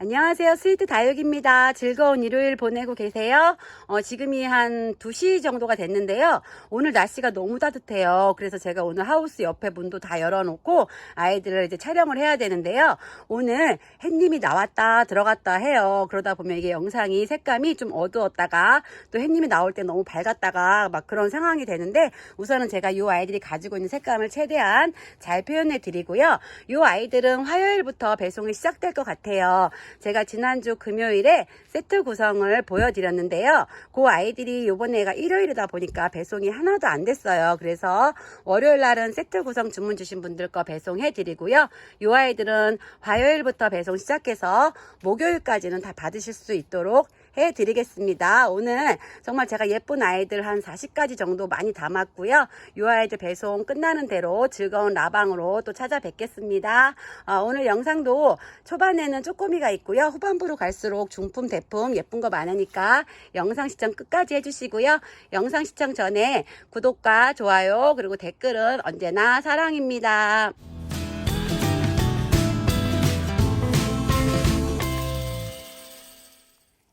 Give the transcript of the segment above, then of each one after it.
안녕하세요. 스위트 다육입니다. 즐거운 일요일 보내고 계세요? 지금이 한 2시 정도가 됐는데요. 오늘 날씨가 너무 따뜻해요. 그래서 제가 오늘 하우스 옆에 문도 다 열어놓고 아이들을 이제 촬영을 해야 되는데요. 오늘 햇님이 나왔다 들어갔다 해요. 그러다 보면 이게 영상이 색감이 좀 어두웠다가 또 햇님이 나올 때 너무 밝았다가 막 그런 상황이 되는데, 우선은 제가 이 아이들이 가지고 있는 색감을 최대한 잘 표현해 드리고요. 이 아이들은 화요일부터 배송이 시작될 것 같아요. 제가 지난주 금요일에 세트 구성을 보여드렸는데요. 그 아이들이 요번에가 일요일이다 보니까 배송이 하나도 안 됐어요. 그래서 월요일 날은 세트 구성 주문 주신 분들 거 배송해 드리고요. 요 아이들은 화요일부터 배송 시작해서 목요일까지는 다 받으실 수 있도록 해드리겠습니다. 오늘 정말 제가 예쁜 아이들 한 40가지 정도 많이 담았고요. 이 아이들 배송 끝나는 대로 즐거운 라방으로 또 찾아뵙겠습니다. 오늘 영상도 초반에는 쪼꼬미가 있고요. 후반부로 갈수록 중품, 대품 예쁜 거 많으니까 영상 시청 끝까지 해주시고요. 영상 시청 전에 구독과 좋아요 그리고 댓글은 언제나 사랑입니다.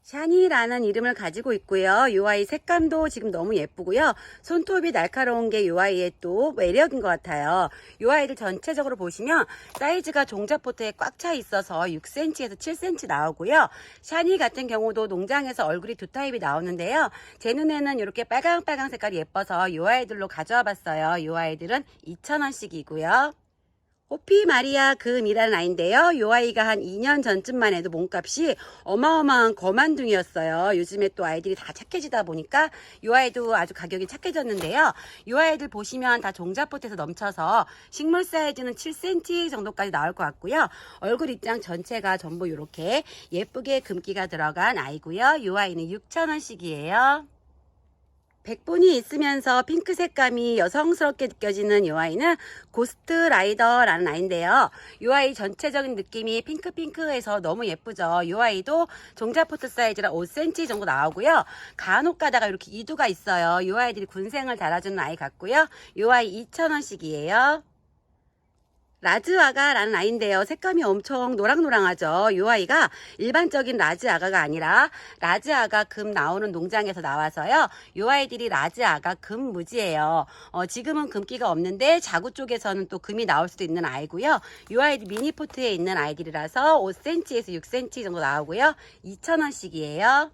샤니라는 이름을 가지고 있고요. 이 아이 색감도 지금 너무 예쁘고요. 손톱이 날카로운 게 이 아이의 또 매력인 것 같아요. 이 아이들 전체적으로 보시면 사이즈가 종자포트에 꽉 차 있어서 6cm에서 7cm 나오고요. 샤니 같은 경우도 농장에서 얼굴이 두 타입이 나오는데요. 제 눈에는 이렇게 빨강 색깔이 예뻐서 이 아이들로 가져와 봤어요. 이 아이들은 2,000원씩이고요. 호피 마리아 금이라는 아이인데요. 이 아이가 한 2년 전쯤만 해도 몸값이 어마어마한 거만둥이였어요. 요즘에 또 아이들이 다 착해지다 보니까 이 아이도 아주 가격이 착해졌는데요. 이 아이들 보시면 다 종자포트에서 넘쳐서 식물 사이즈는 7cm 정도까지 나올 것 같고요. 얼굴 입장 전체가 전부 이렇게 예쁘게 금기가 들어간 아이고요. 이 아이는 6,000원씩이에요. 백분이 있으면서 핑크 색감이 여성스럽게 느껴지는 이 아이는 고스트 라이더라는 아이인데요. 이 아이 전체적인 느낌이 핑크해서 너무 예쁘죠. 이 아이도 종자포트 사이즈라 5cm 정도 나오고요. 간혹 가다가 이렇게 이두가 있어요. 이 아이들이 군생을 달아주는 아이 같고요. 이 아이 2,000원씩이에요. 라즈아가라는 아이인데요. 색감이 엄청 노랑노랑하죠. 이 아이가 일반적인 라즈아가가 아니라 라즈아가 금 나오는 농장에서 나와서요. 이 아이들이 라즈아가 금무지예요. 지금은 금기가 없는데 자구 쪽에서는 또 금이 나올 수도 있는 아이고요. 이 아이들 미니포트에 있는 아이들이라서 5cm에서 6cm 정도 나오고요. 2,000원씩이에요.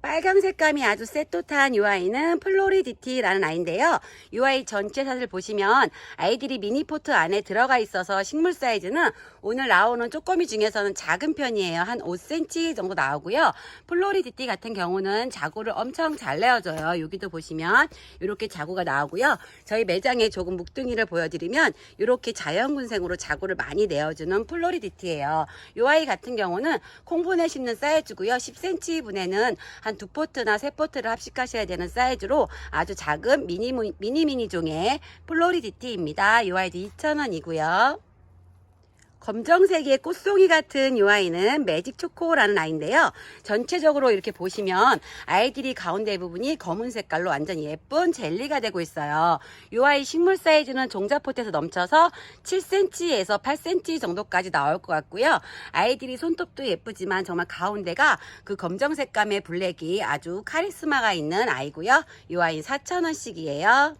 빨강 색감이 아주 쎄또탄 이 아이는 플로리디티라는 아이인데요. 이 아이 전체 샷을 보시면 아이들이 미니포트 안에 들어가 있어서 식물 사이즈는 오늘 나오는 쪼꼬미 중에서는 작은 편이에요. 한 5cm 정도 나오고요. 플로리디티 같은 경우는 자구를 엄청 잘 내어줘요. 여기도 보시면 이렇게 자구가 나오고요. 저희 매장에 조금 묵둥이를 보여드리면 이렇게 자연군생으로 자구를 많이 내어주는 플로리디티예요. 이 아이 같은 경우는 콩분에 심는 사이즈고요. 10cm 분에는 한 2포트나 3포트를 합식하셔야 되는 사이즈로 아주 작은 미니 종의 플로리디티입니다. 이 아이도 2,000원이고요. 검정색의 꽃송이 같은 이 아이는 매직 초코라는 아이인데요. 전체적으로 이렇게 보시면 아이들이 가운데 부분이 검은 색깔로 완전 예쁜 젤리가 되고 있어요. 이 아이 식물 사이즈는 종자포트에서 넘쳐서 7cm에서 8cm 정도까지 나올 것 같고요. 아이들이 손톱도 예쁘지만 정말 가운데가 그 검정 색감의 블랙이 아주 카리스마가 있는 아이고요. 이 아이 4,000원씩이에요.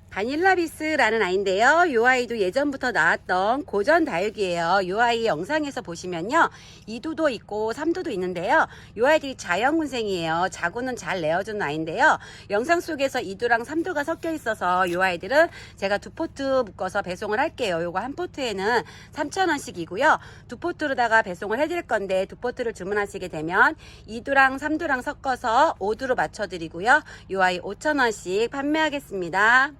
바닐라비스라는 아이인데요. 이 아이도 예전부터 나왔던 고전 다육이에요. 이 아이 영상에서 보시면요. 2두도 있고 3두도 있는데요. 이 아이들이 자연군생이에요. 자구는 잘 내어주는 아이인데요. 영상 속에서 2두랑 3두가 섞여 있어서 이 아이들은 제가 2포트 묶어서 배송을 할게요. 요거 한 포트에는 3,000원씩이고요. 2포트로다가 배송을 해드릴 건데 2포트를 주문하시게 되면 2두랑 3두랑 섞어서 5두로 맞춰드리고요. 이 아이 5,000원씩 판매하겠습니다.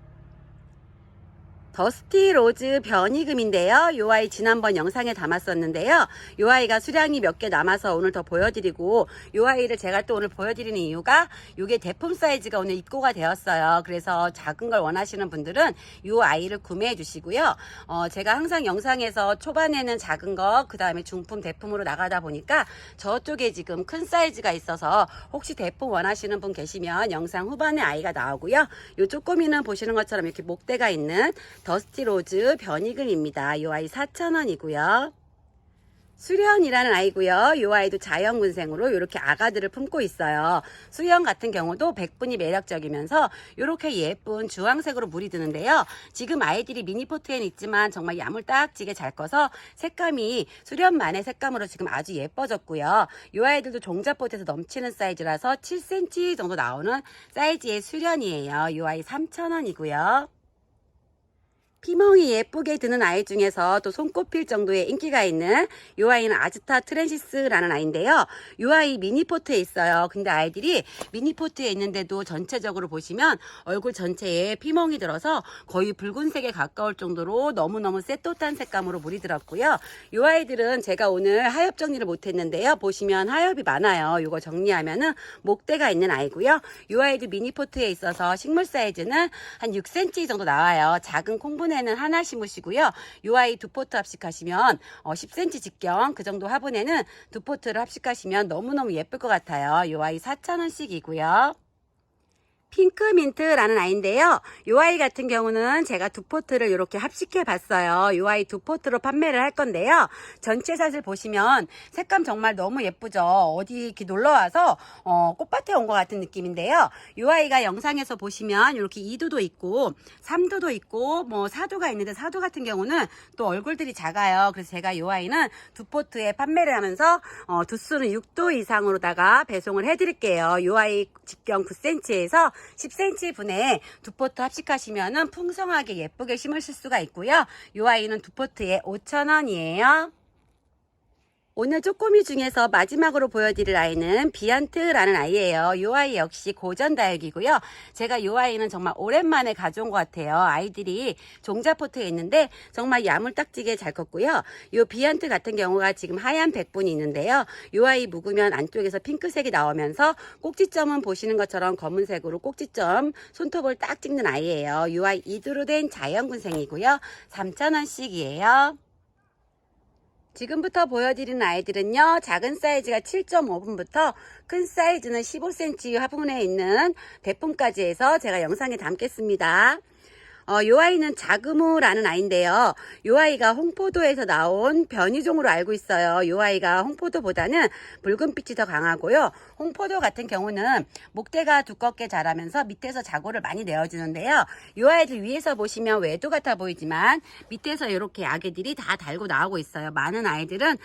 더스티 로즈 변이금인데요. 이 아이 지난번 영상에 담았었는데요. 이 아이가 수량이 몇 개 남아서 오늘 더 보여드리고, 이 아이를 제가 또 오늘 보여드리는 이유가 이게 대품 사이즈가 오늘 입고가 되었어요. 그래서 작은 걸 원하시는 분들은 이 아이를 구매해 주시고요. 제가 항상 영상에서 초반에는 작은 거, 그 다음에 중품, 대품으로 나가다 보니까 저쪽에 지금 큰 사이즈가 있어서 혹시 대품 원하시는 분 계시면 영상 후반에 아이가 나오고요. 이 쪼꼬미는 보시는 것처럼 이렇게 목대가 있는 더스티 로즈 변이금입니다. 이 아이 4,000원이고요. 수련이라는 아이고요. 이 아이도 자연군생으로 이렇게 아가들을 품고 있어요. 수련 같은 경우도 백분이 매력적이면서 이렇게 예쁜 주황색으로 물이 드는데요. 지금 아이들이 미니포트에는 있지만 정말 야물딱지게 잘 커서 색감이 수련만의 색감으로 지금 아주 예뻐졌고요. 이 아이들도 종자포트에서 넘치는 사이즈라서 7cm 정도 나오는 사이즈의 수련이에요. 이 아이 3,000원이고요. 피멍이 예쁘게 드는 아이 중에서 또 손꼽힐 정도의 인기가 있는 이 아이는 아즈타 트랜시스라는 아이인데요. 이 아이 미니포트에 있어요. 근데 아이들이 미니포트에 있는데도 전체적으로 보시면 얼굴 전체에 피멍이 들어서 거의 붉은색에 가까울 정도로 너무너무 쎄또탄 색감으로 물이 들었고요. 이 아이들은 제가 오늘 하엽 정리를 못했는데요. 보시면 하엽이 많아요. 이거 정리하면은 목대가 있는 아이고요. 이 아이도 미니포트에 있어서 식물 사이즈는 한 6cm 정도 나와요. 작은 콩분 화분에는 하나 심으시고요. 이 아이 두 포트 합식하시면 10cm 직경 그 정도 화분에는 두 포트를 합식하시면 너무너무 예쁠 것 같아요. 이 아이 4,000원씩이고요. 핑크민트라는 아이인데요. 이 아이 같은 경우는 제가 두 포트를 이렇게 합식해 봤어요. 이 아이 두 포트로 판매를 할 건데요. 전체 샷을 보시면 색감 정말 너무 예쁘죠. 어디 이렇게 놀러 와서 꽃밭에 온 것 같은 느낌인데요. 이 아이가 영상에서 보시면 이렇게 2두도 있고 3두도 있고 뭐 4두가 있는데 4두 같은 경우는 또 얼굴들이 작아요. 그래서 제가 이 아이는 두 포트에 판매를 하면서 두수는 6두 이상으로다가 배송을 해드릴게요. 이 아이 직경 9cm에서 10cm 분에 두 포트 합식하시면은 풍성하게 예쁘게 심으실 수가 있고요. 이 아이는 두 포트에 5,000원이에요. 오늘 쪼꼬미 중에서 마지막으로 보여드릴 아이는 비안트라는 아이예요. 이 아이 역시 고전 다육이고요. 제가 이 아이는 정말 오랜만에 가져온 것 같아요. 아이들이 종자포트에 있는데 정말 야물딱지게 잘 컸고요. 이 비안트 같은 경우가 지금 하얀 백분이 있는데요. 이 아이 묵으면 안쪽에서 핑크색이 나오면서 꼭지점은 보시는 것처럼 검은색으로 꼭지점 손톱을 딱 찍는 아이예요. 이 아이 이두로 된 자연군생이고요. 3,000원씩이에요. 지금부터 보여드리는 아이들은요. 작은 사이즈가 7.5분부터 큰 사이즈는 15cm 화분에 있는 대품까지 해서 제가 영상에 담겠습니다. 이 아이는 자그무라는 아이인데요. 이 아이가 홍포도에서 나온 변이종으로 알고 있어요. 이 아이가 홍포도보다는 붉은빛이 더 강하고요. 홍포도 같은 경우는 목대가 두껍게 자라면서 밑에서 자고를 많이 내어주는데요. 이 아이들 위에서 보시면 외도 같아 보이지만 밑에서 이렇게 아기들이 다 달고 나오고 있어요. 많은 아이들은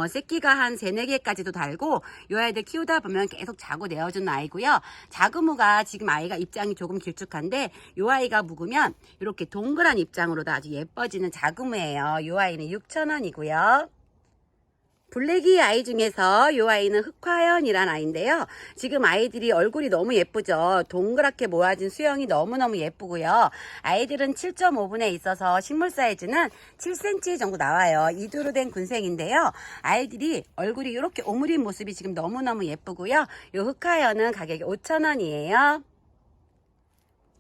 새끼가 한 3, 4개까지도 달고 이 아이들 키우다 보면 계속 자고 내어주는 아이고요. 자그무가 지금 아이가 입장이 조금 길쭉한데 이 아이가 묵으면 이렇게 동그란 입장으로도 아주 예뻐지는 자그무예요. 이 아이는 6,000원이고요. 블랙이 아이 중에서 이 아이는 흑화연이란 아이인데요. 지금 아이들이 얼굴이 너무 예쁘죠. 동그랗게 모아진 수영이 너무너무 예쁘고요. 아이들은 7.5분에 있어서 식물 사이즈는 7cm 정도 나와요. 이두로 된 군생인데요. 아이들이 얼굴이 이렇게 오므린 모습이 지금 너무너무 예쁘고요. 이 흑화연은 가격이 5,000원이에요.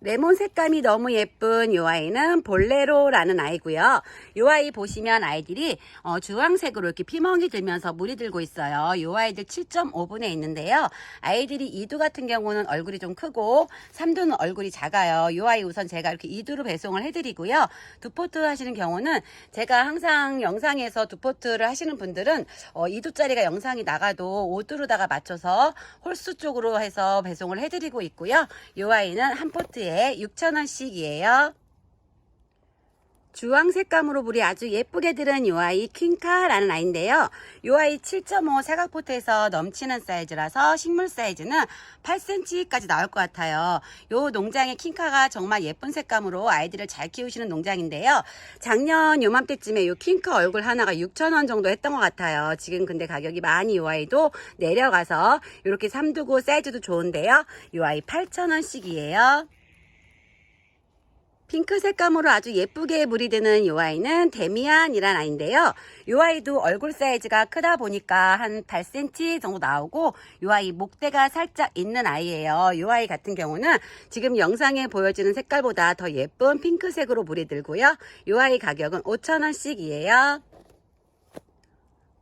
레몬 색감이 너무 예쁜 이 아이는 볼레로라는 아이고요. 이 아이 보시면 아이들이 주황색으로 이렇게 피멍이 들면서 물이 들고 있어요. 이 아이들 7.5분에 있는데요. 아이들이 2두 같은 경우는 얼굴이 좀 크고 3두는 얼굴이 작아요. 이 아이 우선 제가 이렇게 2두로 배송을 해드리고요. 두 포트 하시는 경우는 제가 항상 영상에서 두 포트를 하시는 분들은 2두짜리가 영상이 나가도 5두로다가 맞춰서 홀수 쪽으로 해서 배송을 해드리고 있고요. 이 아이는 한 포트에 6,000원씩이에요. 주황 색감으로 물이 아주 예쁘게 들은 이 아이 퀸카라는 아이인데요. 이 아이 7.5 사각포트에서 넘치는 사이즈라서 식물 사이즈는 8cm까지 나올 것 같아요. 이 농장의 퀸카가 정말 예쁜 색감으로 아이들을 잘 키우시는 농장인데요. 작년 요맘때쯤에 이 퀸카 얼굴 하나가 6,000원 정도 했던 것 같아요. 지금 근데 가격이 많이 이 아이도 내려가서 이렇게 3두고 사이즈도 좋은데요. 이 아이 8,000원씩이에요. 핑크 색감으로 아주 예쁘게 물이 드는 이 아이는 데미안이란 아이인데요. 이 아이도 얼굴 사이즈가 크다 보니까 한 8cm 정도 나오고 이 아이 목대가 살짝 있는 아이예요. 이 아이 같은 경우는 지금 영상에 보여지는 색깔보다 더 예쁜 핑크색으로 물이 들고요. 이 아이 가격은 5,000원씩이에요.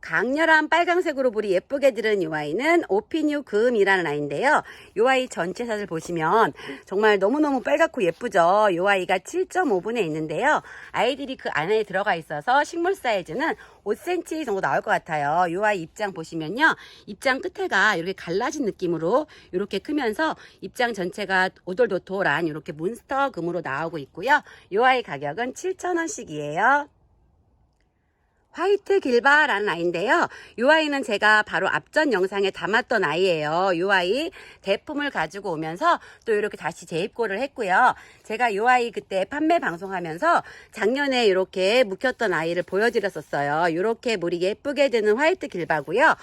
강렬한 빨강색으로 물이 예쁘게 들은 이 아이는 오피뉴 금이라는 아이인데요. 이 아이 전체 샷을 보시면 정말 너무너무 빨갛고 예쁘죠. 이 아이가 7.5분에 있는데요. 아이들이 그 안에 들어가 있어서 식물 사이즈는 5cm 정도 나올 것 같아요. 이 아이 입장 보시면요. 입장 끝에가 이렇게 갈라진 느낌으로 이렇게 크면서 입장 전체가 오돌도돌한 이렇게 몬스터 금으로 나오고 있고요. 이 아이 가격은 7,000원씩이에요. 화이트 길바라는 아이인데요. 이 아이는 제가 바로 앞전 영상에 담았던 아이예요. 이 아이 대품을 가지고 오면서 또 이렇게 다시 재입고를 했고요. 제가 이 아이 그때 판매 방송하면서 작년에 이렇게 묵혔던 아이를 보여드렸었어요. 이렇게 물이 예쁘게 드는 화이트 길바고요.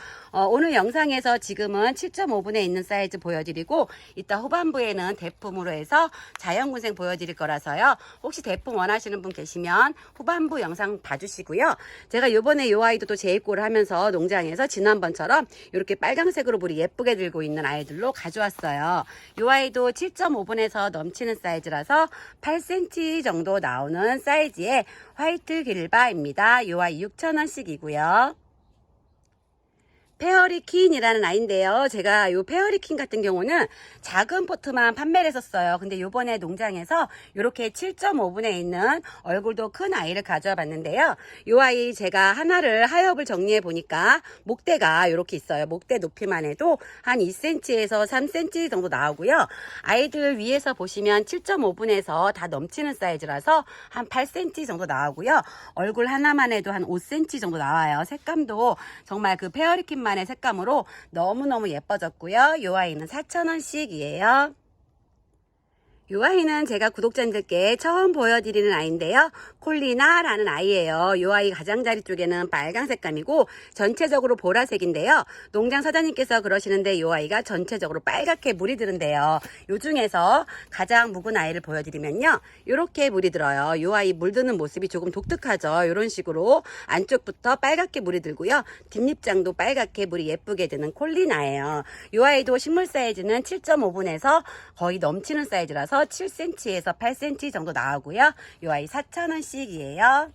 오늘 영상에서 지금은 7.5분에 있는 사이즈 보여드리고 이따 후반부에는 대품으로 해서 자연군생 보여드릴 거라서요. 혹시 대품 원하시는 분 계시면 후반부 영상 봐주시고요. 제가 요번에 이 아이도 또 재입고를 하면서 농장에서 지난번처럼 이렇게 빨강색으로 물이 예쁘게 들고 있는 아이들로 가져왔어요. 이 아이도 7.5분에서 넘치는 사이즈라서 8cm 정도 나오는 사이즈의 화이트 길바입니다. 이 아이 6,000원씩이고요. 페어리퀸이라는 아이인데요. 제가 이 페어리퀸 같은 경우는 작은 포트만 판매를 했었어요. 근데 요번에 농장에서 이렇게 7.5분에 있는 얼굴도 큰 아이를 가져와 봤는데요. 이 아이 제가 하나를 하엽을 정리해 보니까 목대가 이렇게 있어요. 목대 높이만 해도 한 2cm에서 3cm 정도 나오고요. 아이들 위에서 보시면 7.5분에서 다 넘치는 사이즈라서 한 8cm 정도 나오고요. 얼굴 하나만 해도 한 5cm 정도 나와요. 색감도 정말 그 페어리퀸만 의 색감으로 너무너무 예뻐졌고요. 이 아이는 4,000원씩이에요. 이 아이는 제가 구독자님들께 처음 보여드리는 아이인데요. 콜리나라는 아이예요. 이 아이 가장자리 쪽에는 빨강 색감이고 전체적으로 보라색인데요. 농장 사장님께서 그러시는데 이 아이가 전체적으로 빨갛게 물이 드는데요. 요 중에서 가장 묵은 아이를 보여드리면요. 이렇게 물이 들어요. 이 아이 물 드는 모습이 조금 독특하죠. 이런 식으로 안쪽부터 빨갛게 물이 들고요. 뒷잎장도 빨갛게 물이 예쁘게 드는 콜리나예요. 이 아이도 식물 사이즈는 7.5분에서 거의 넘치는 사이즈라서 7cm에서 8cm 정도 나오고요. 이 아이 4,000원씩이에요.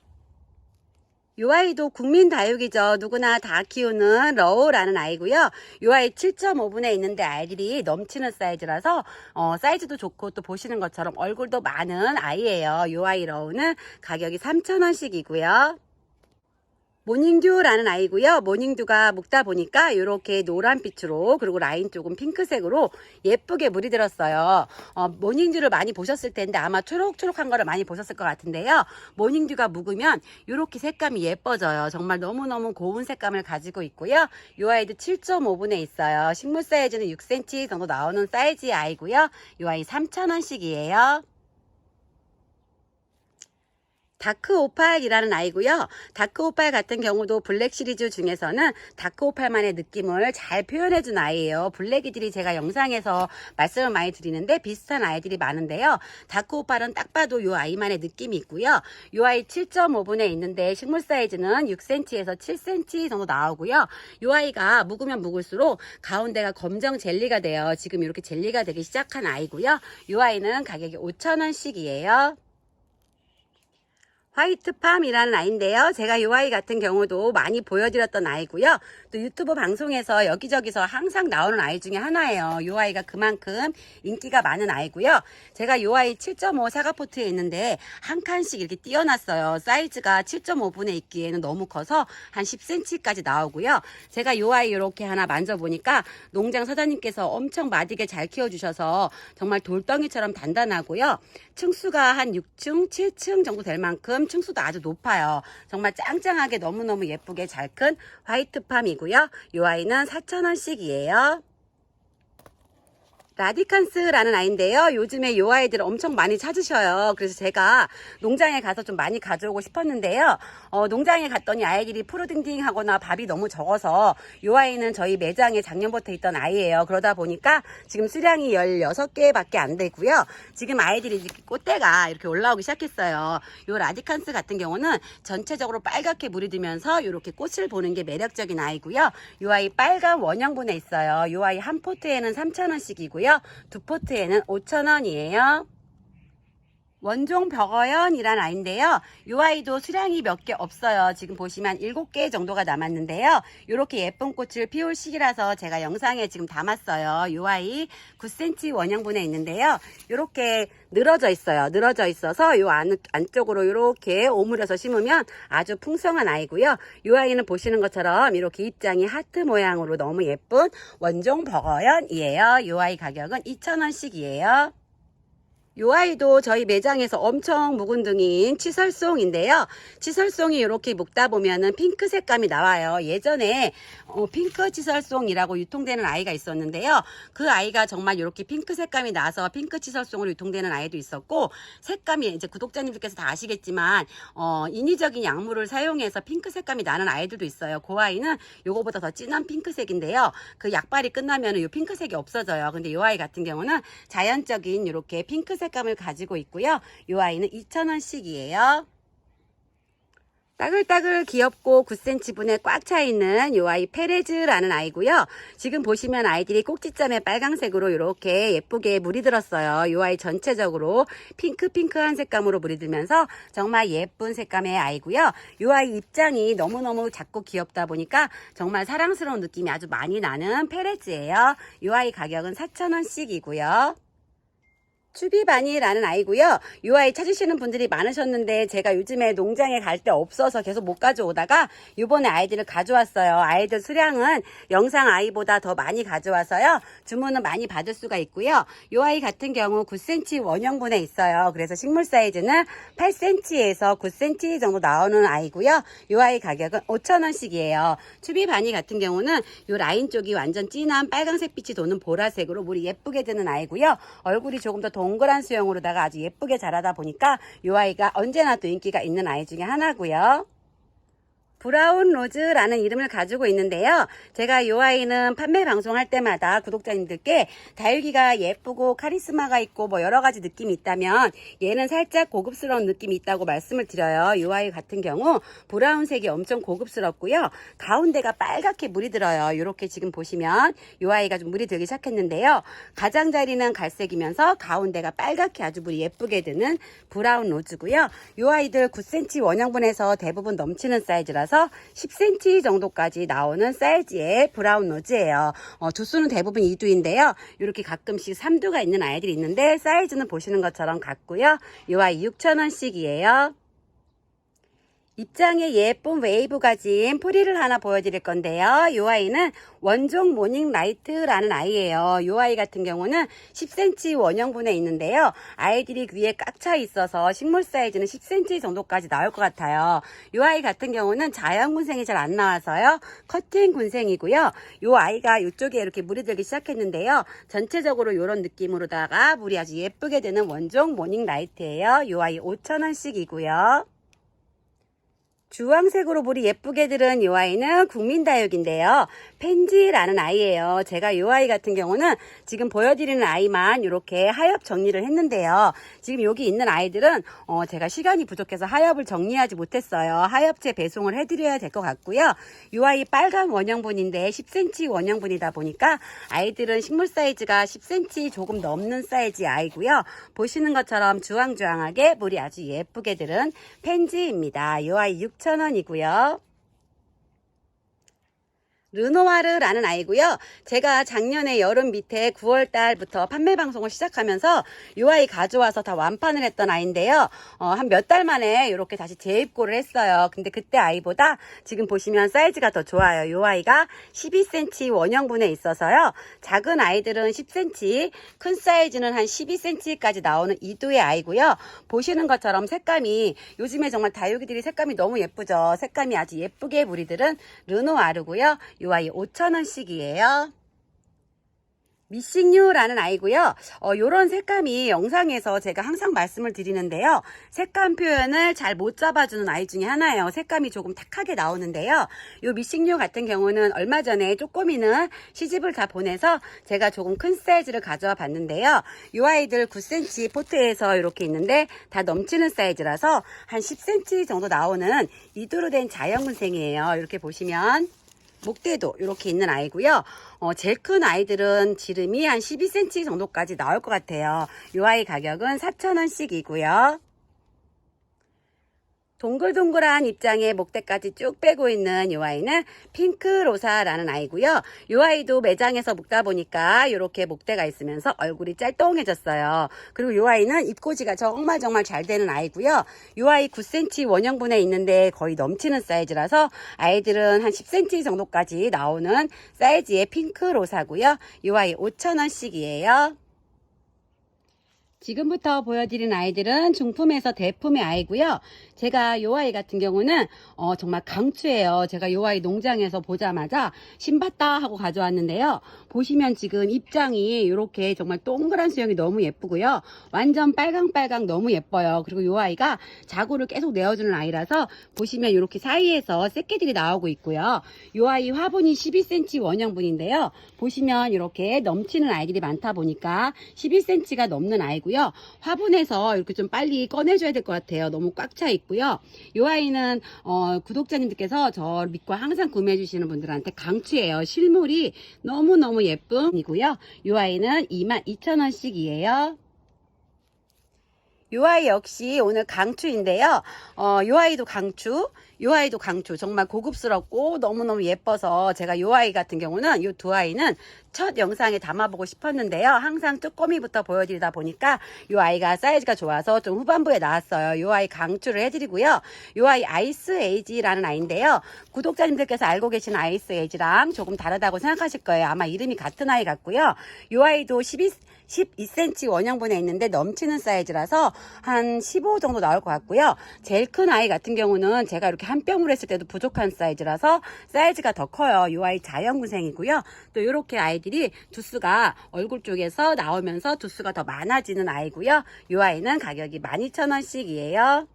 이 아이도 국민 다육이죠. 누구나 다 키우는 러우라는 아이고요. 이 아이 7.5분에 있는데 아이들이 넘치는 사이즈라서 사이즈도 좋고 또 보시는 것처럼 얼굴도 많은 아이예요. 이 아이 러우는 가격이 3,000원씩이고요. 모닝듀라는 아이고요. 모닝듀가 묵다 보니까 이렇게 노란빛으로 그리고 라인 쪽은 핑크색으로 예쁘게 물이 들었어요. 모닝듀를 많이 보셨을 텐데 아마 초록초록한 거를 많이 보셨을 것 같은데요. 모닝듀가 묵으면 이렇게 색감이 예뻐져요. 정말 너무너무 고운 색감을 가지고 있고요. 이 아이도 7.5분에 있어요. 식물 사이즈는 6cm 정도 나오는 사이즈의 아이고요. 이 아이 3,000원씩이에요. 다크오팔이라는 아이고요. 다크오팔 같은 경우도 블랙 시리즈 중에서는 다크오팔만의 느낌을 잘 표현해준 아이예요. 블랙이들이 제가 영상에서 말씀을 많이 드리는데 비슷한 아이들이 많은데요. 다크오팔은 딱 봐도 이 아이만의 느낌이 있고요. 이 아이 7.5분에 있는데 식물 사이즈는 6cm에서 7cm 정도 나오고요. 이 아이가 묵으면 묵을수록 가운데가 검정 젤리가 돼요. 지금 이렇게 젤리가 되기 시작한 아이고요. 이 아이는 가격이 5,000원씩이에요. 화이트팜이라는 아이인데요. 제가 이 아이 같은 경우도 많이 보여드렸던 아이고요. 또 유튜브 방송에서 여기저기서 항상 나오는 아이 중에 하나예요. 이 아이가 그만큼 인기가 많은 아이고요. 제가 이 아이 7.5 사과포트에 있는데 한 칸씩 이렇게 띄어놨어요. 사이즈가 7.5분에 있기에는 너무 커서 한 10cm까지 나오고요. 제가 이 아이 이렇게 하나 만져보니까 농장 사장님께서 엄청 마디게 잘 키워주셔서 정말 돌덩이처럼 단단하고요. 층수가 한 6층, 7층 정도 될 만큼 층수도 아주 높아요. 정말 짱짱하게 너무너무 예쁘게 잘 큰 화이트팜이고요. 이 아이는 4,000원씩이에요. 라디칸스라는 아이인데요. 요즘에 이 아이들을 엄청 많이 찾으셔요. 그래서 제가 농장에 가서 좀 많이 가져오고 싶었는데요. 농장에 갔더니 아이들이 푸르딩딩하거나 밥이 너무 적어서 이 아이는 저희 매장에 작년부터 있던 아이예요. 그러다 보니까 지금 수량이 16개밖에 안 되고요. 지금 아이들이 이렇게 꽃대가 이렇게 올라오기 시작했어요. 이 라디칸스 같은 경우는 전체적으로 빨갛게 물이 들면서 이렇게 꽃을 보는 게 매력적인 아이고요. 이 아이 빨간 원형분에 있어요. 이 아이 한 포트에는 3,000원씩이고요. 두 포트에는 5,000원이에요. 원종 벽어연이란 아이인데요. 이 아이도 수량이 몇 개 없어요. 지금 보시면 7개 정도가 남았는데요. 이렇게 예쁜 꽃을 피울 시기라서 제가 영상에 지금 담았어요. 이 아이 9cm 원형분에 있는데요. 이렇게 늘어져 있어요. 늘어져 있어서 이 안쪽으로 이렇게 오므려서 심으면 아주 풍성한 아이고요. 이 아이는 보시는 것처럼 이렇게 잎장이 하트 모양으로 너무 예쁜 원종 벽어연이에요. 이 아이 가격은 2,000원씩이에요. 요 아이도 저희 매장에서 엄청 묵은 등인 치설송인데요. 치설송이 이렇게 묶다 보면은 핑크 색감이 나와요. 예전에 핑크 치설송이라고 유통되는 아이가 있었는데요. 그 아이가 정말 이렇게 핑크 색감이 나서 핑크 치설송으로 유통되는 아이도 있었고, 색감이 이제 구독자님들께서 다 아시겠지만 인위적인 약물을 사용해서 핑크 색감이 나는 아이들도 있어요. 그 아이는 요거보다 더 진한 핑크색인데요. 그 약발이 끝나면은 요 핑크색이 없어져요. 근데 요 아이 같은 경우는 자연적인 이렇게 핑크색 색감을 가지고 있고요. 이 아이는 2,000원씩이에요. 따글따글 귀엽고 9cm 분에 꽉 차 있는 이 아이 페레즈라는 아이고요. 지금 보시면 아이들이 꼭지점에 빨강색으로 이렇게 예쁘게 물이 들었어요. 이 아이 전체적으로 핑크한 색감으로 물이 들면서 정말 예쁜 색감의 아이고요. 이 아이 입장이 너무너무 작고 귀엽다 보니까 정말 사랑스러운 느낌이 아주 많이 나는 페레즈예요. 이 아이 가격은 4,000원씩이고요. 추비바니라는 아이고요. 이 아이 찾으시는 분들이 많으셨는데 제가 요즘에 농장에 갈 데 없어서 계속 못 가져오다가 이번에 아이들을 가져왔어요. 아이들 수량은 영상 아이보다 더 많이 가져와서요. 주문은 많이 받을 수가 있고요. 이 아이 같은 경우 9cm 원형분에 있어요. 그래서 식물 사이즈는 8cm에서 9cm 정도 나오는 아이고요. 이 아이 가격은 5,000원씩이에요. 추비바니 같은 경우는 이 라인 쪽이 완전 진한 빨간색 빛이 도는 보라색으로 물이 예쁘게 드는 아이고요. 얼굴이 조금 더 동그란 수영으로다가 아주 예쁘게 자라다 보니까 이 아이가 언제나 또 인기가 있는 아이 중에 하나고요. 브라운 로즈라는 이름을 가지고 있는데요. 제가 이 아이는 판매 방송할 때마다 구독자님들께 다육이가 예쁘고 카리스마가 있고 뭐 여러 가지 느낌이 있다면 얘는 살짝 고급스러운 느낌이 있다고 말씀을 드려요. 이 아이 같은 경우 브라운색이 엄청 고급스럽고요. 가운데가 빨갛게 물이 들어요. 이렇게 지금 보시면 이 아이가 좀 물이 들기 시작했는데요. 가장자리는 갈색이면서 가운데가 빨갛게 아주 물이 예쁘게 드는 브라운 로즈고요. 이 아이들 9cm 원형분에서 대부분 넘치는 사이즈라서 10cm 정도까지 나오는 사이즈의 브라운 로즈예요. 두수는 대부분 2두인데요. 이렇게 가끔씩 3두가 있는 아이들이 있는데 사이즈는 보시는 것처럼 같고요. 이 아이 6,000원씩이에요. 입장에 예쁜 웨이브 가진 포리를 하나 보여드릴 건데요. 이 아이는 원종 모닝 라이트라는 아이예요. 이 아이 같은 경우는 10cm 원형분에 있는데요. 아이들이 위에 꽉 차 있어서 식물 사이즈는 10cm 정도까지 나올 것 같아요. 이 아이 같은 경우는 자연 군생이 잘 안 나와서요. 커팅 군생이고요. 이 아이가 이쪽에 이렇게 물이 들기 시작했는데요. 전체적으로 이런 느낌으로다가 물이 아주 예쁘게 되는 원종 모닝 라이트예요. 이 아이 5,000원씩이고요. 주황색으로 물이 예쁘게 들은 이 아이는 국민다육인데요. 펜지라는 아이예요. 제가 이 아이 같은 경우는 지금 보여드리는 아이만 이렇게 하엽 정리를 했는데요. 지금 여기 있는 아이들은 제가 시간이 부족해서 하엽을 정리하지 못했어요. 하엽제 배송을 해드려야 될 것 같고요. 이 아이 빨간 원형분인데 10cm 원형분이다 보니까 아이들은 식물 사이즈가 10cm 조금 넘는 사이즈 아이고요. 보시는 것처럼 주황주황하게 물이 아주 예쁘게 들은 펜지입니다. 이 아이 6,000원이고요. 르노와르라는 아이고요. 제가 작년에 여름 밑에 9월달부터 판매 방송을 시작하면서 이 아이 가져와서 다 완판을 했던 아이인데요. 한 몇 달 만에 이렇게 다시 재입고를 했어요. 근데 그때 아이보다 지금 보시면 사이즈가 더 좋아요. 이 아이가 12cm 원형분에 있어서요. 작은 아이들은 10cm, 큰 사이즈는 한 12cm까지 나오는 2두의 아이고요. 보시는 것처럼 색감이 요즘에 정말 다육이들이 색감이 너무 예쁘죠. 색감이 아주 예쁘게 무리들은 르노와르고요. 이 아이 5,000원씩이에요. 미싱유라는 아이고요. 요런 색감이 영상에서 제가 항상 말씀을 드리는데요. 색감 표현을 잘 못 잡아주는 아이 중에 하나예요. 색감이 조금 탁하게 나오는데요. 요 미싱유 같은 경우는 얼마 전에 쪼꼬미는 시집을 다 보내서 제가 조금 큰 사이즈를 가져와 봤는데요. 요 아이들 9cm 포트에서 이렇게 있는데 다 넘치는 사이즈라서 한 10cm 정도 나오는 이두로 된 자연군생이에요. 이렇게 보시면 목대도 이렇게 있는 아이고요. 제일 큰 아이들은 지름이 한 12cm 정도까지 나올 것 같아요. 이 아이 가격은 4,000원씩이고요. 동글동글한 입장에 목대까지 쭉 빼고 있는 이 아이는 핑크로사라는 아이고요. 이 아이도 매장에서 묶다 보니까 이렇게 목대가 있으면서 얼굴이 짤뚱해졌어요. 그리고 이 아이는 입꼬지가 정말 잘 되는 아이고요. 이 아이 9cm 원형분에 있는데 거의 넘치는 사이즈라서 아이들은 한 10cm 정도까지 나오는 사이즈의 핑크로사고요. 이 아이 5,000원씩이에요. 지금부터 보여드린 아이들은 중품에서 대품의 아이고요. 제가 이 아이 같은 경우는 정말 강추예요. 제가 이 아이 농장에서 보자마자 신봤다 하고 가져왔는데요. 보시면 지금 입장이 이렇게 정말 동그란 수영이 너무 예쁘고요. 완전 빨강빨강 너무 예뻐요. 그리고 이 아이가 자구를 계속 내어주는 아이라서 보시면 이렇게 사이에서 새끼들이 나오고 있고요. 이 아이 화분이 12cm 원형분인데요. 보시면 이렇게 넘치는 아이들이 많다 보니까 11cm가 넘는 아이고요. 화분에서 이렇게 좀 빨리 꺼내줘야 될 것 같아요. 너무 꽉 차 있고요. 이 아이는 구독자님들께서 저 믿고 항상 구매해 주시는 분들한테 강추예요. 실물이 너무너무 예쁨이고요. 이 아이는 22,000원씩이에요. 이 아이 역시 오늘 강추인데요. 이 아이도 강추, 이 아이도 강추. 정말 고급스럽고 너무너무 예뻐서 제가 이 아이 같은 경우는 이 두 아이는 첫 영상에 담아보고 싶었는데요. 항상 뚜꼬미부터 보여드리다 보니까 이 아이가 사이즈가 좋아서 좀 후반부에 나왔어요. 이 아이 강추를 해드리고요. 이 아이 아이스 에이지라는 아이인데요. 구독자님들께서 알고 계시는 아이스 에이지랑 조금 다르다고 생각하실 거예요. 아마 이름이 같은 아이 같고요. 이 아이도 12cm 원형분에 있는데 넘치는 사이즈라서 한 15 정도 나올 것 같고요. 제일 큰 아이 같은 경우는 제가 이렇게 한 뼘으로 했을 때도 부족한 사이즈라서 사이즈가 더 커요. 이 아이 자연군생이고요. 또 이렇게 아이들이 두수가 얼굴 쪽에서 나오면서 두수가 더 많아지는 아이고요. 이 아이는 가격이 12,000원씩이에요.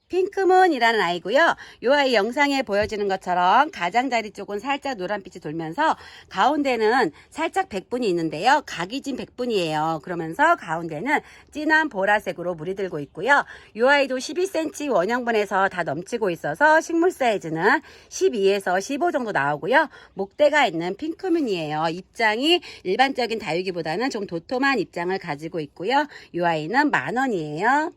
핑크문이라는 아이고요. 이 아이 영상에 보여지는 것처럼 가장자리 쪽은 살짝 노란빛이 돌면서 가운데는 살짝 백분이 있는데요. 각이 진 백분이에요. 그러면서 가운데는 진한 보라색으로 물이 들고 있고요. 이 아이도 12cm 원형분에서 다 넘치고 있어서 식물 사이즈는 12에서 15 정도 나오고요. 목대가 있는 핑크문이에요. 입장이 일반적인 다육이보다는 좀 도톰한 입장을 가지고 있고요. 이 아이는 10,000원이에요.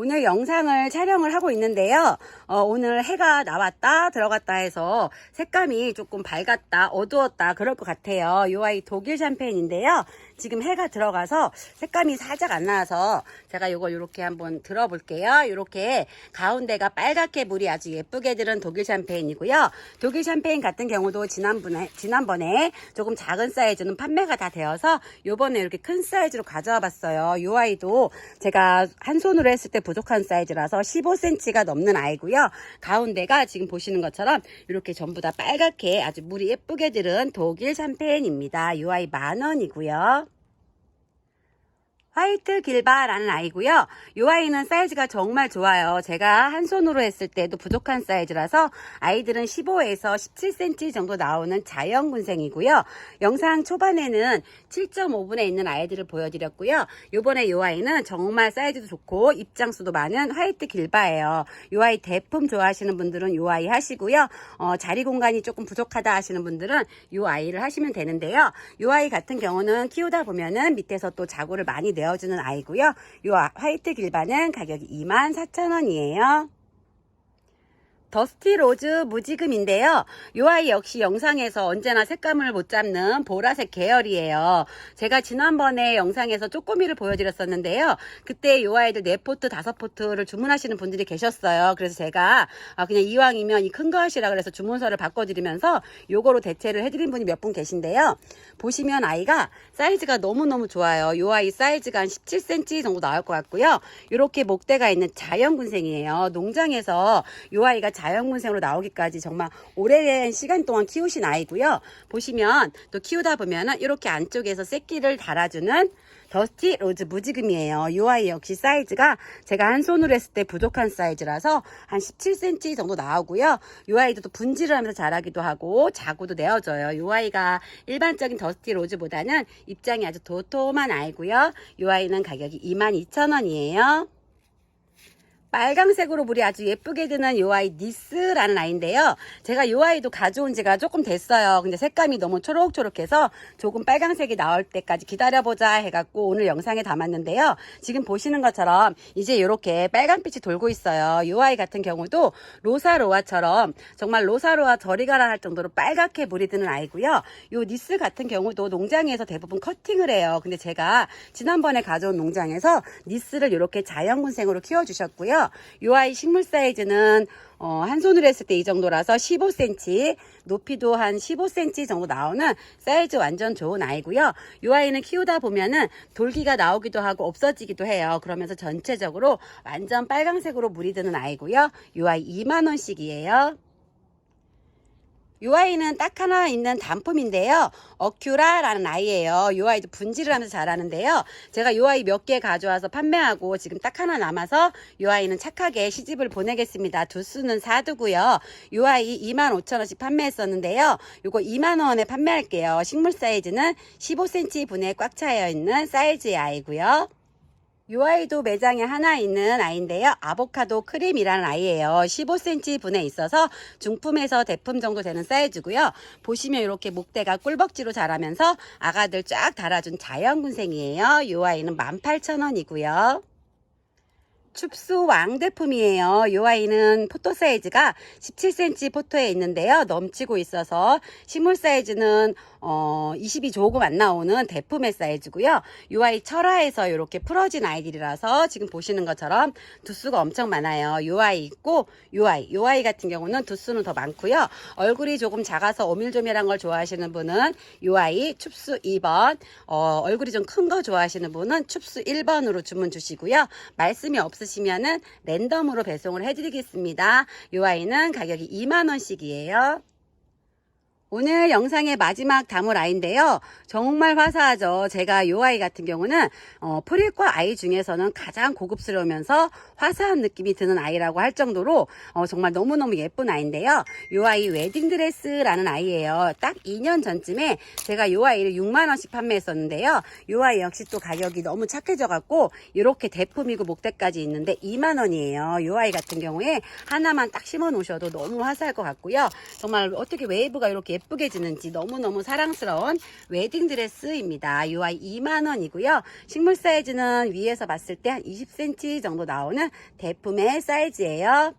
오늘 영상을 촬영을 하고 있는데요. 오늘 해가 나왔다 들어갔다 해서 색감이 조금 밝았다 어두웠다 그럴 것 같아요. 이 아이 독일 샴페인인데요. 지금 해가 들어가서 색감이 살짝 안 나와서 제가 이거 이렇게 한번 들어볼게요. 이렇게 가운데가 빨갛게 물이 아주 예쁘게 들은 독일 샴페인이고요. 독일 샴페인 같은 경우도 지난번에 조금 작은 사이즈는 판매가 다 되어서 요번에 이렇게 큰 사이즈로 가져와 봤어요. 이 아이도 제가 한 손으로 했을 때 부족한 사이즈라서 15cm가 넘는 아이고요. 가운데가 지금 보시는 것처럼 이렇게 전부 다 빨갛게 아주 물이 예쁘게 들은 독일 샴페인입니다. 이 아이 10,000원이고요. 화이트 길바라는 아이고요. 이 아이는 사이즈가 정말 좋아요. 제가 한 손으로 했을 때도 부족한 사이즈라서 아이들은 15에서 17cm 정도 나오는 자연군생이고요. 영상 초반에는 7.5분에 있는 아이들을 보여드렸고요. 이번에 이 아이는 정말 사이즈도 좋고 입장수도 많은 화이트 길바예요. 이 아이 대품 좋아하시는 분들은 이 아이 하시고요. 자리 공간이 조금 부족하다 하시는 분들은 이 아이를 하시면 되는데요. 이 아이 같은 경우는 키우다 보면은 밑에서 또 자구를 많이 내어주는 아이고요. 이 화이트 길바는 가격이 24,000원이에요. 더스티 로즈 무지금인데요. 이 아이 역시 영상에서 언제나 색감을 못 잡는 보라색 계열이에요. 제가 지난번에 영상에서 쪼꼬미를 보여드렸었는데요. 그때 이 아이들 4포트, 5포트를 주문하시는 분들이 계셨어요. 그래서 제가 그냥 이왕이면 이 큰 거 하시라 그래서 주문서를 바꿔드리면서 요거로 대체를 해드린 분이 몇 분 계신데요. 보시면 아이가 사이즈가 너무너무 좋아요. 이 아이 사이즈가 한 17cm 정도 나올 것 같고요. 이렇게 목대가 있는 자연군생이에요. 농장에서 이 아이가 자연군생으로 나오기까지 정말 오랜 시간 동안 키우신 아이고요. 보시면 또 키우다 보면은 이렇게 안쪽에서 새끼를 달아주는 더스티 로즈 무지금이에요. 이 아이 역시 사이즈가 제가 한 손으로 했을 때 부족한 사이즈라서 한 17cm 정도 나오고요. 이 아이도 또 분질을 하면서 자라기도 하고 자구도 내어줘요. 이 아이가 일반적인 더스티 로즈보다는 입장이 아주 도톰한 아이고요. 이 아이는 가격이 22,000원이에요. 빨강색으로 물이 아주 예쁘게 드는 요 아이 니스라는 아이인데요. 제가 요 아이도 가져온 지가 조금 됐어요. 근데 색감이 너무 초록초록해서 조금 빨강색이 나올 때까지 기다려보자 해갖고 오늘 영상에 담았는데요. 지금 보시는 것처럼 이제 이렇게 빨간빛이 돌고 있어요. 요 아이 같은 경우도 로사로아처럼 정말 로사로아 저리 가라 할 정도로 빨갛게 물이 드는 아이고요. 요 니스 같은 경우도 농장에서 대부분 커팅을 해요. 근데 제가 지난번에 가져온 농장에서 니스를 이렇게 자연군생으로 키워주셨고요. 요 아이 식물 사이즈는 한 손으로 했을 때 이 정도라서 15cm, 높이도 한 15cm 정도 나오는 사이즈 완전 좋은 아이고요. 요 아이는 키우다 보면은 돌기가 나오기도 하고 없어지기도 해요. 그러면서 전체적으로 완전 빨강색으로 물이 드는 아이고요. 요 아이 2만원씩이에요. 요 아이는 딱 하나 있는 단품인데요. 어큐라라는 아이예요. 요 아이도 분질을 하면서 자라는데요. 제가 요 아이 몇 개 가져와서 판매하고 지금 딱 하나 남아서 요 아이는 착하게 시집을 보내겠습니다. 두수는 4두고요. 요 아이 25,000원씩 판매했었는데요. 요거 2만원에 판매할게요. 식물 사이즈는 15cm 분에 꽉 차여 있는 사이즈의 아이고요. 이 아이도 매장에 하나 있는 아이인데요. 아보카도 크림이라는 아이예요. 15cm 분에 있어서 중품에서 대품 정도 되는 사이즈고요. 보시면 이렇게 목대가 꿀벅지로 자라면서 아가들 쫙 달아준 자연군생이에요. 이 아이는 18,000원이고요. 춥수 왕대품이에요. 이 아이는 포토 사이즈가 17cm 포토에 있는데요. 넘치고 있어서 식물 사이즈는 20이 조금 안 나오는 대품의 사이즈고요. 이 아이 철화에서 이렇게 풀어진 아이들이라서 지금 보시는 것처럼 두수가 엄청 많아요. 이 아이 있고 이 아이 같은 경우는 두수는 더 많고요. 얼굴이 조금 작아서 오밀조밀한 걸 좋아하시는 분은 이 아이 춥수 2번, 얼굴이 좀 큰 거 좋아하시는 분은 춥수 1번으로 주문 주시고요. 말씀이 없으시면은 랜덤으로 배송을 해드리겠습니다. 이 아이는 가격이 2만원씩이에요. 오늘 영상의 마지막 담을 아이인데요. 정말 화사하죠. 제가 이 아이 같은 경우는 프릴과 아이 중에서는 가장 고급스러우면서 화사한 느낌이 드는 아이라고 할 정도로 정말 너무너무 예쁜 아이인데요. 이 아이 웨딩드레스라는 아이예요. 딱 2년 전쯤에 제가 이 아이를 6만원씩 판매했었는데요. 이 아이 역시 또 가격이 너무 착해져 갖고 이렇게 대품이고 목대까지 있는데 2만원이에요. 이 아이 같은 경우에 하나만 딱 심어 놓으셔도 너무 화사할 것 같고요. 정말 어떻게 웨이브가 이렇게 예쁘게 지는지 너무너무 사랑스러운 웨딩드레스입니다. 이 아이 2만원이고요. 식물 사이즈는 위에서 봤을 때 한 20cm 정도 나오는 대품의 사이즈예요.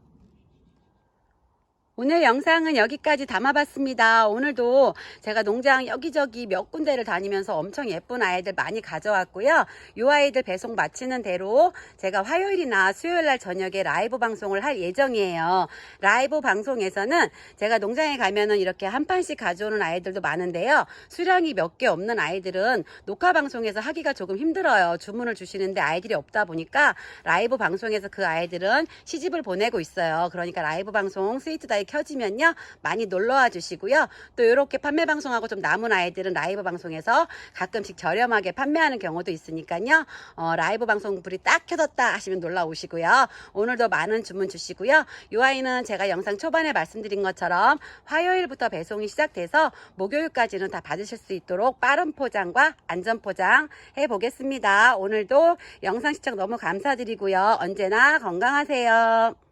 오늘 영상은 여기까지 담아봤습니다. 오늘도 제가 농장 여기저기 몇 군데를 다니면서 엄청 예쁜 아이들 많이 가져왔고요. 이 아이들 배송 마치는 대로 제가 화요일이나 수요일날 저녁에 라이브 방송을 할 예정이에요. 라이브 방송에서는 제가 농장에 가면은 이렇게 한 판씩 가져오는 아이들도 많은데요. 수량이 몇 개 없는 아이들은 녹화 방송에서 하기가 조금 힘들어요. 주문을 주시는데 아이들이 없다 보니까 라이브 방송에서 그 아이들은 시집을 보내고 있어요. 그러니까 라이브 방송 스위트다이 켜지면요 많이 놀러와 주시고요. 또 이렇게 판매 방송하고 좀 남은 아이들은 라이브 방송에서 가끔씩 저렴하게 판매하는 경우도 있으니까요. 라이브 방송 불이 딱 켜졌다 하시면 놀러 오시고요. 오늘도 많은 주문 주시고요. 이 아이는 제가 영상 초반에 말씀드린 것처럼 화요일부터 배송이 시작돼서 목요일까지는 다 받으실 수 있도록 빠른 포장과 안전 포장 해보겠습니다. 오늘도 영상 시청 너무 감사드리고요. 언제나 건강하세요.